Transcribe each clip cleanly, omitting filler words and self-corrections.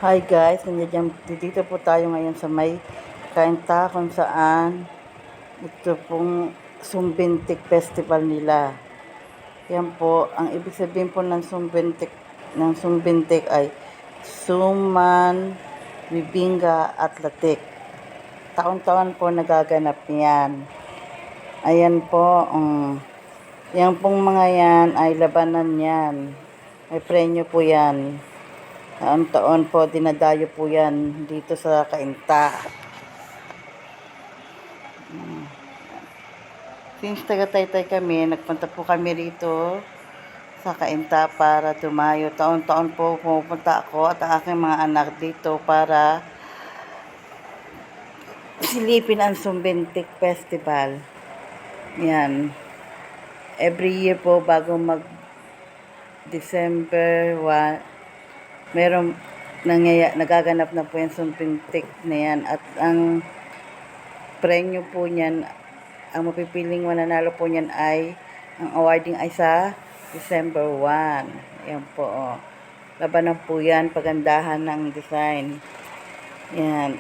Hi guys, dito po tayo ngayon sa may Kainta kung saan ito pong Sumbintik Festival nila. Yan po, ang ibig sabihin po ng Sumbintik ay Suman, Bibingka at Latik. Taon-taon po nagaganap yan. Ayan po, yan pong mga yan ay labanan yan. May premyo po yan. Taon-taon po, dinadayo po yan dito sa Kainta. Since taga-Taytay kami, nagpunta po kami rito sa Kainta para tumayo. Taon-taon po pupunta ako at ang aking mga anak dito para silipin ang Sumbintik Festival. Yan. Every year po bago mag December 1, nagaganap na po yung Sumbintik na yan. At ang premyo po niyan, ang mapipiling mananalo po niyan ay, ang awarding ay sa December 1. Yan po, oh. Labanan po yan, pagandahan ng design. Yan.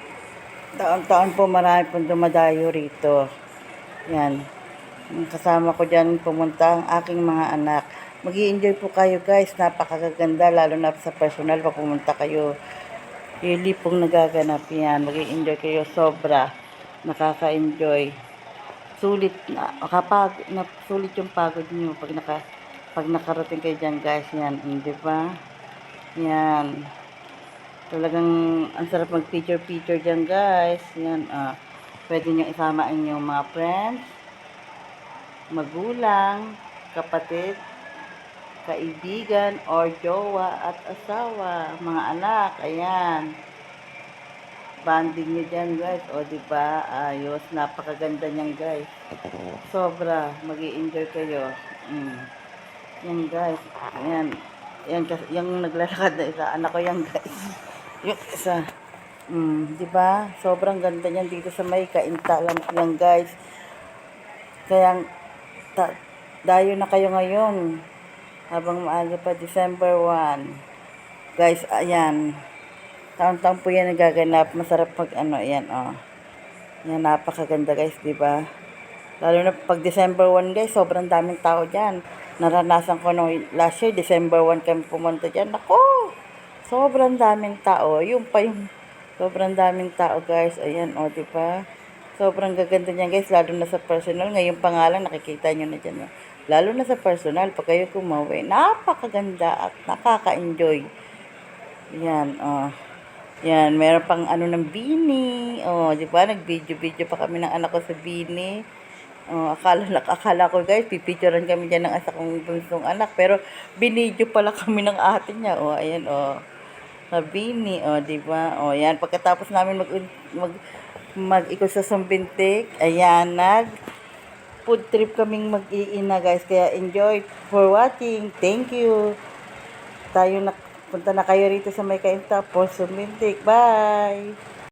Taon-taon po marami pong dumadayo rito. Yan. Kasama ko dyan pumunta ang aking mga anak. Mag-i-enjoy po kayo guys, napakaganda, lalo na sa personal pag pumunta kayo. Really pong nagaganap yan, mag-i-enjoy kayo sobra, nakaka-enjoy. Sulit sulit yung pagod niyo pag nakarating kayo dyan guys, yan, di ba? Yan. Talagang ang sarap mag-picture dyan guys. Yan, pwede niyo isama ang inyong mga friends, magulang, kapatid, kaibigan, or jowa at asawa, mga anak, ayan. Banding nyo dyan guys, o diba, ayos, napakaganda nyan guys. Sobra, mag-i-enjoy kayo. Yan guys, ayan. Yung naglalakad na isa, anak ko yan guys. Yung isa, diba, sobrang ganda nyan dito sa may Kainta lang guys. Kaya, dayo na kayo ngayon habang maaga pa, December 1 guys. Ayan, taon-taon po yan nagaganap. Masarap pag yan, yan, napakaganda guys, diba? Lalo na pag December 1 guys, sobrang daming tao dyan. Naranasan ko no, last year December 1 kami pumunta dyan. Ako, sobrang daming tao. Yung sobrang daming tao guys. Ayan, diba? Sobrang gaganda niyan guys, lalo na sa personal. Ngayon pa nga lang, nakikita nyo na dyan. Lalo na sa personal, pag kayo kumawi, napakaganda at nakaka-enjoy. Yan, yan, meron pang ng Bini. Di ba? Nag-video pa kami ng anak ko sa Bini. Akala ko guys, pipicturean kami dyan ng asa kong bunsong anak. Pero, binidyo pala kami ng ate niya. Ayan, sa Bini. Di ba? Yan, pagkatapos namin mag-ikot sa Sumbintik, ayan, food trip kaming mag-iina guys. Kaya enjoy for watching. Thank you. Punta na kayo rito sa may Kainta po, Sumbintik. Bye!